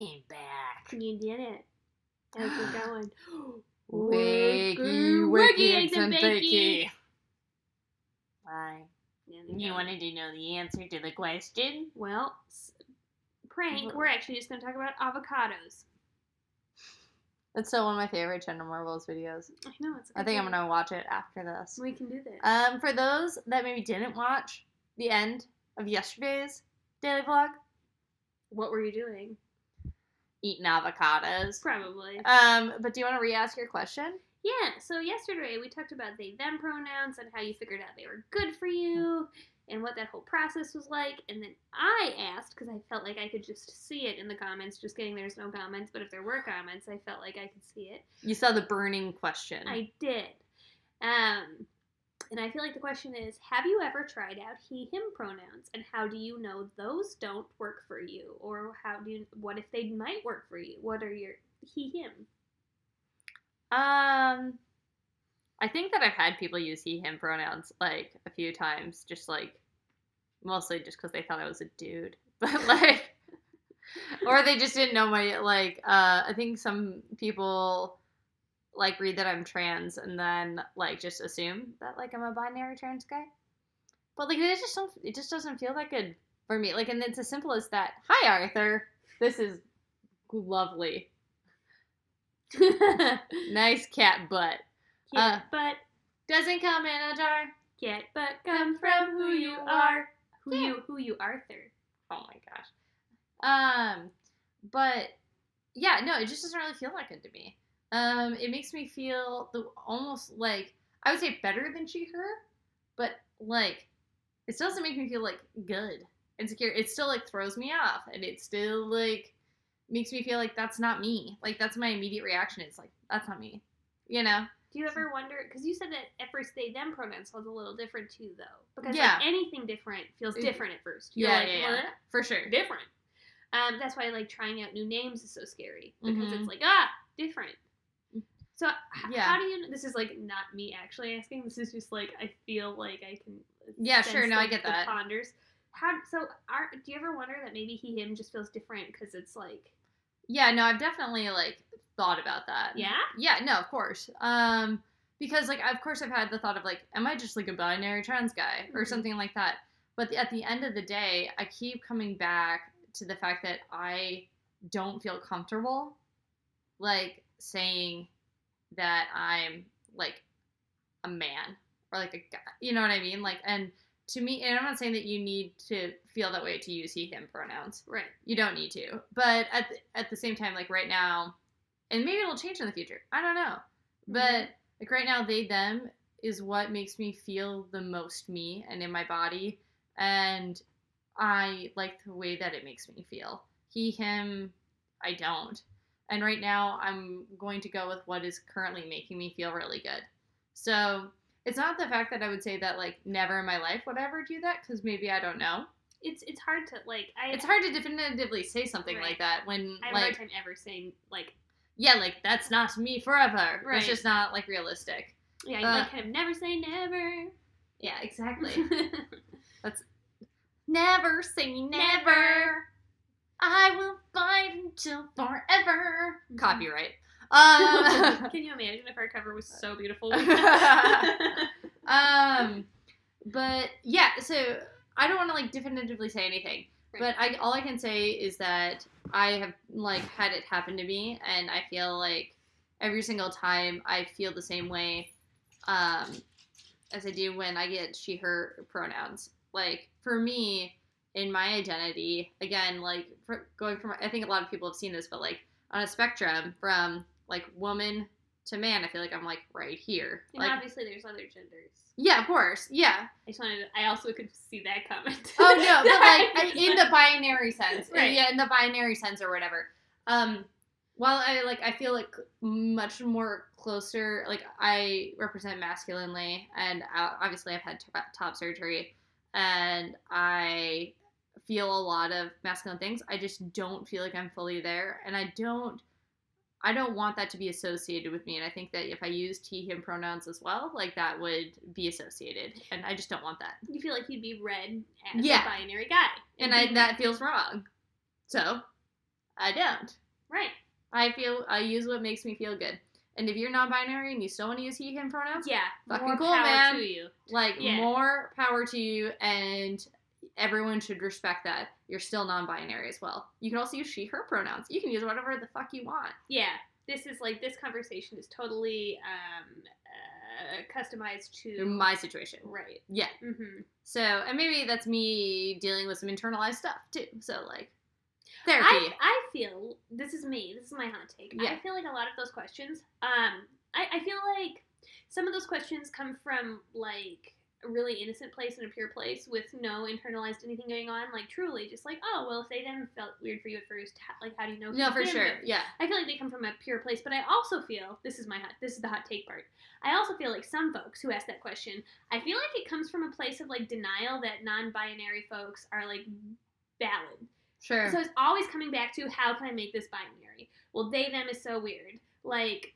I'm back. You did it. How's it going? Wakey, eggs and bakey. Why? Yeah, You wanted to know the answer to the question? Well, prank, we're actually just going to talk about avocados. That's still one of my favorite Gender Marvels videos. I know, it's a good I think I'm video. going to watch it after this. We can do that. For those that maybe didn't watch the end of yesterday's daily vlog. What were you doing? Eating avocados. Probably. But do you want to re-ask your question? Yeah, so yesterday we talked about they, them pronouns and how you figured out they were good for you and what that whole process was like. And then I asked, because I felt like I could just see it in the comments. Just kidding, there's no comments. But if there were comments, I felt like I could see it. You saw the burning question. I did. And I feel like the question is, have you ever tried out he, him pronouns? And how do you know those don't work for you? Or what if they might work for you? What are your he, him? I think that I've had people use he, him pronouns, like, a few times, just, like, mostly just because they thought I was a dude. But, like, or they just didn't know my, like, I think some people, like, read that I'm trans and then, like, just assume that, like, I'm a binary trans guy. But, like, it just doesn't feel that good for me. Like, and it's as simple as that. Hi, Arthur. This is lovely. Nice cat butt. Cat butt doesn't come in a jar. Cat butt comes from who you are. Who you Arthur. Oh my gosh. But yeah, no, it just doesn't really feel that good to me. It makes me feel almost like, I would say better than she, her, but like, it still doesn't make me feel like good, insecure. It still like throws me off, and it still like makes me feel like that's not me. Like, that's my immediate reaction. It's like, that's not me, you know? Do you ever wonder, because you said that at first they, them pronouns felt a little different too, though. Because Yeah. like, anything different feels different at first. You're Yeah, like, yeah, "What? for sure. Different. That's why like trying out new names is so scary. Because Mhm. it's like, different. So Yeah. how do you, this is like not me actually asking, this is just like, I feel like I can Yeah, sense, sure, no, I like, get the that. ponders. Do you ever wonder that maybe he, him just feels different because it's like... Yeah, no, I've definitely, like, thought about that. Yeah? Yeah, no, of course. Because, like, of course I've had the thought of, like, am I just, like, a binary trans guy? Or something like that. But at the end of the day, I keep coming back to the fact that I don't feel comfortable, like, saying that I'm, like, a man. Or, like, a guy. You know what I mean? Like, and to me, and I'm not saying that you need to feel that way to use he, him pronouns. Right. You don't need to. But at the same time, like, right now, and maybe it'll change in the future. I don't know. But, like, right now, they, them is what makes me feel the most me and in my body. And I like the way that it makes me feel. He, him, I don't. And right now, I'm going to go with what is currently making me feel really good. So... it's not the fact that I would say that, like, never in my life would I ever do that, because maybe I don't know. It's hard to, like... It's hard to definitively say something like that when, I have like... a hard time ever saying, like... Yeah, like, that's not me forever. Right. It's just not, like, realistic. Yeah, you like, kind of never say never. Yeah, exactly. That's... Never say never. I will fight until forever. Copyright. Can you imagine if our cover was so beautiful? But yeah, so I don't want to like definitively say anything, but all I can say is that I have like had it happen to me, and I feel like every single time I feel the same way as I do when I get she, her pronouns. Like, for me, in my identity, again, like, going from, I think a lot of people have seen this, but like on a spectrum from like woman to man, I feel like I'm like right here. And like, obviously there's other genders. Yeah, of course. Yeah. I also could see that comment. Oh no, but like in the binary sense. Right. Yeah, in the binary sense or whatever. While I feel like much more closer, like I represent masculinely, and obviously I've had top surgery, and I feel a lot of masculine things. I just don't feel like I'm fully there, and I don't want that to be associated with me. And I think that if I used he, him pronouns as well, like that would be associated. And I just don't want that. You feel like you'd be read as a binary guy. And that feels wrong. So I don't. Right. I use what makes me feel good. And if you're non-binary and you still want to use he, him pronouns, yeah, fucking more cool, power man. to you. Like, more power to you, and everyone should respect that. You're still non-binary as well. You can also use she, her pronouns. You can use whatever the fuck you want. Yeah. This is like, this conversation is totally customized to my situation. Right. Yeah. Mm-hmm. So, and maybe that's me dealing with some internalized stuff too. So, like, therapy. I feel, this is me, this is my hot take. Yeah. I feel like a lot of those questions, I feel like some of those questions come from, like, a really innocent place and a pure place with no internalized anything going on. Like, truly, just like, oh, well, if they then felt weird for you at first, like, how do you know? No, for sure, yeah. I feel like they come from a pure place, but I also feel, this is the hot take part, I also feel like some folks who ask that question, I feel like it comes from a place of, like, denial that non-binary folks are, like, valid. Sure. So it's always coming back to, how can I make this binary? Well, they, them is so weird. Like,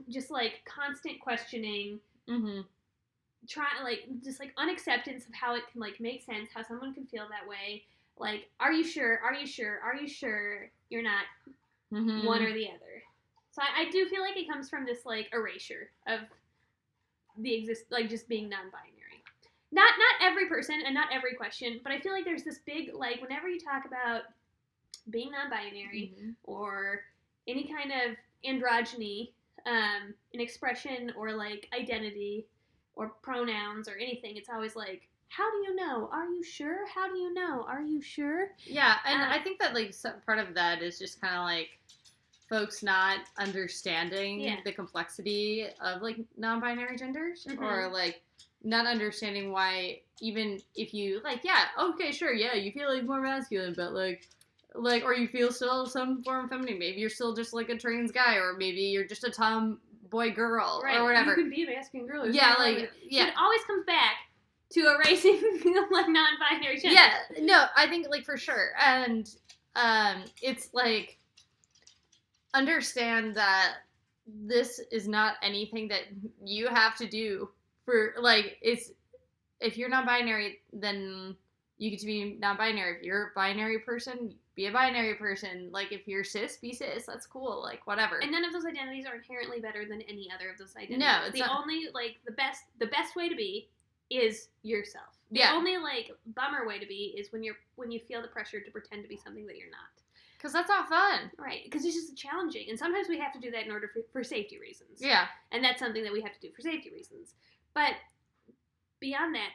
just, like, constant questioning. Mm-hmm. Like, just, like, unacceptance of how it can, like, make sense, how someone can feel that way. Like, are you sure? Are you sure? Are you sure you're not one or the other? So I do feel like it comes from this, like, erasure of the like, just being non-binary. Not every person and not every question, but I feel like there's this big, like, whenever you talk about being non-binary or any kind of androgyny, an expression or, like, identity or pronouns or anything, it's always like, how do you know? Are you sure? How do you know? Are you sure? Yeah, and I think that, like, some part of that is just kind of, like, folks not understanding the complexity of, like, non-binary genders, or, like, not understanding why, even if you, like, yeah, okay, sure, yeah, you feel, like, more masculine, but, like, or you feel still some form of feminine. Maybe you're still just, like, a trans guy, or maybe you're just a tomboy girl, or whatever. You could be a masculine girl. Yeah, like, yeah. So it always comes back to erasing, like, non-binary gender. Yeah, no, I think, like, for sure. And it's, like, understand that this is not anything that you have to do for, like, it's, if you're non-binary, then you get to be non-binary. If you're a binary person, be a binary person. Like, if you're cis, be cis. That's cool. Like, whatever. And none of those identities are inherently better than any other of those identities. No, it's the not. only, like, the best way to be is yourself. The only, like, bummer way to be is when you feel the pressure to pretend to be something that you're not. Because that's not fun. Right. Because it's just challenging. And sometimes we have to do that in order for safety reasons. Yeah. And that's something that we have to do for safety reasons. But beyond that,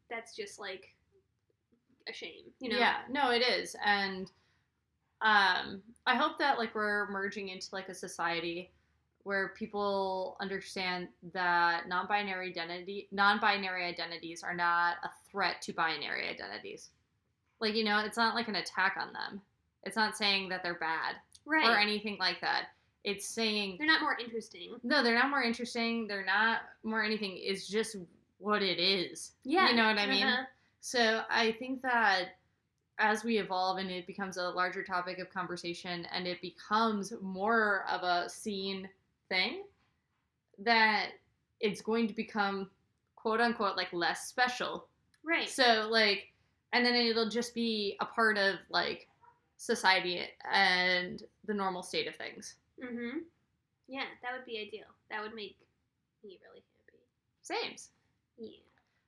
that's just, like, a shame, you know? Yeah. No, it is. And I hope that, like, we're merging into, like, a society where people understand that non-binary identities are not a threat to binary identities. Like, you know, it's not like an attack on them. It's not saying that they're bad. Right. Or anything like that. It's saying... They're not more interesting. No, they're not more interesting. They're not more anything. It's just what it is. Yeah. You know what I mean? So I think that as we evolve and it becomes a larger topic of conversation and it becomes more of a seen thing, that it's going to become, quote unquote, like, less special. Right. So, like, and then it'll just be a part of, like, society and the normal state of things. Mm-hmm. Yeah, that would be ideal. That would make me really happy. Sames. Yeah.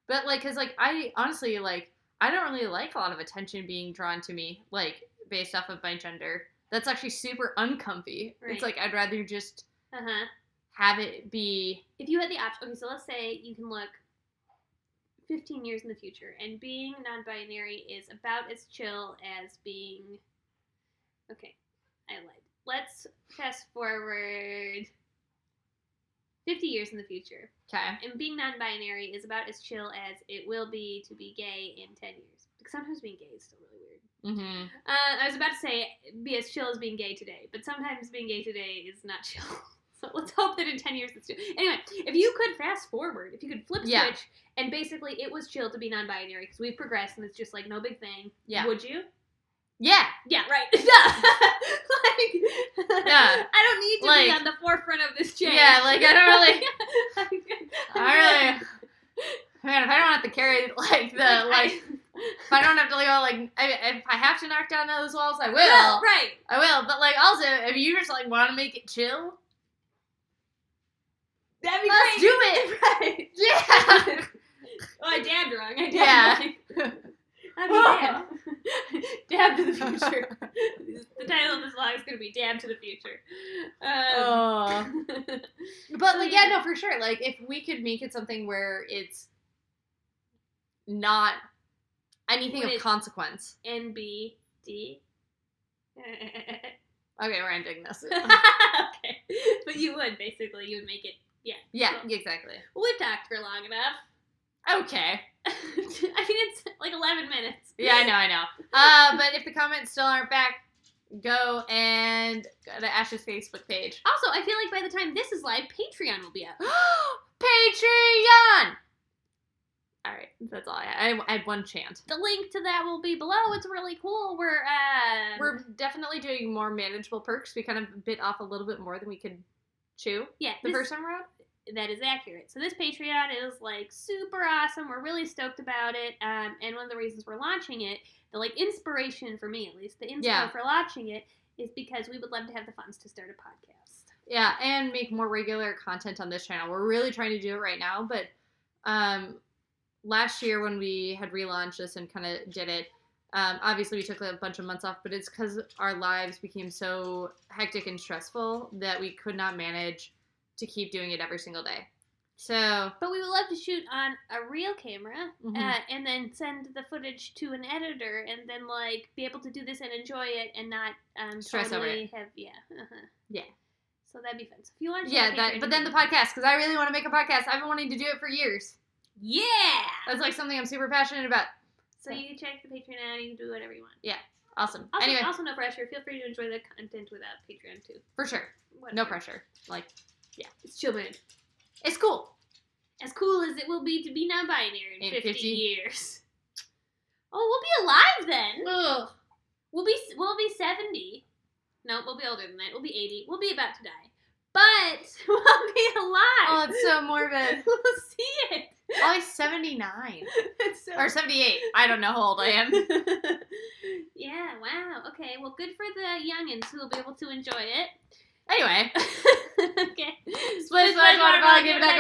But, like, because, like, I honestly, like, I don't really like a lot of attention being drawn to me, like, based off of my gender. That's actually super uncomfy. Right. It's like, I'd rather just have it be... If you had the option... Okay, so let's say you can look 15 years in the future, and being non-binary is about as chill as being... Okay, I lied. Let's fast forward 50 years in the future. Okay. And being non-binary is about as chill as it will be to be gay in 10 years. Because sometimes being gay is still really weird. Mm-hmm. I was about to say be as chill as being gay today, but sometimes being gay today is not chill. So let's hope that in 10 years it's chill. Anyway, if you could fast forward, if you could flip switch, and basically it was chill to be non-binary because we've progressed and it's just, like, no big thing, would you? Yeah. Yeah, right. Like, yeah. I don't need to, like, be on the forefront of this change. Yeah, like, I don't really... Man, if I don't have to carry, like, the, like... If I don't have to go, like, if I have to knock down those walls, I will. Well, right. I will. But, like, also, if you just, like, want to make it chill, that'd be let's great. do it. Right. Yeah. Oh, I dabbed wrong. I dabbed Yeah. wrong. I mean, dab to the future. The title of this vlog is going to be Dab to the Future. But, like, yeah, no, for sure. Like, if we could make it something where it's not anything of consequence. NBD. Okay, we're ending this. Okay. But you would, basically. You would make it, yeah. Yeah, exactly. Well, we've talked for long enough. Okay. I mean, it's like 11 minutes. Yeah, I know. But if the comments still aren't back, go and go to Ash's Facebook page. Also, I feel like by the time this is live, Patreon will be up. Patreon! Alright, that's all I had. I had one chant. The link to that will be below. It's really cool. We're definitely doing more manageable perks. We kind of bit off a little bit more than we could chew the first time around. That is accurate. So this Patreon is, like, super awesome. We're really stoked about it. And one of the reasons we're launching it, the, like, inspiration for me, at least, the inspo for launching it is because we would love to have the funds to start a podcast. Yeah, and make more regular content on this channel. We're really trying to do it right now, but last year when we had relaunched this and kind of did it, obviously we took a bunch of months off, but it's because our lives became so hectic and stressful that we could not manage to keep doing it every single day. So, but we would love to shoot on a real camera, and then send the footage to an editor, and then, like, be able to do this and enjoy it, and not stress over it. Yeah. So that'd be fun. So if you want to, but then the podcast, because I really want to make a podcast. I've been wanting to do it for years. Yeah, that's like something I'm super passionate about. So you can check the Patreon out. You can do whatever you want. Yeah, awesome. Also, anyway, also no pressure. Feel free to enjoy the content without Patreon too. For sure. Whatever. No pressure. Like. Yeah. It's chill, man. It's cool. As cool as it will be to be non-binary in 50 years. Oh, we'll be alive then. Ugh. We'll be 70. No, we'll be older than that. We'll be 80. We'll be about to die. But we'll be alive. Oh, it's so morbid. We'll see it. I'll be 79. Or 78. I don't know how old I am. Yeah, wow. Okay, well, good for the youngins who will be able to enjoy it. Anyway. Okay. Split, waterfall, give it back.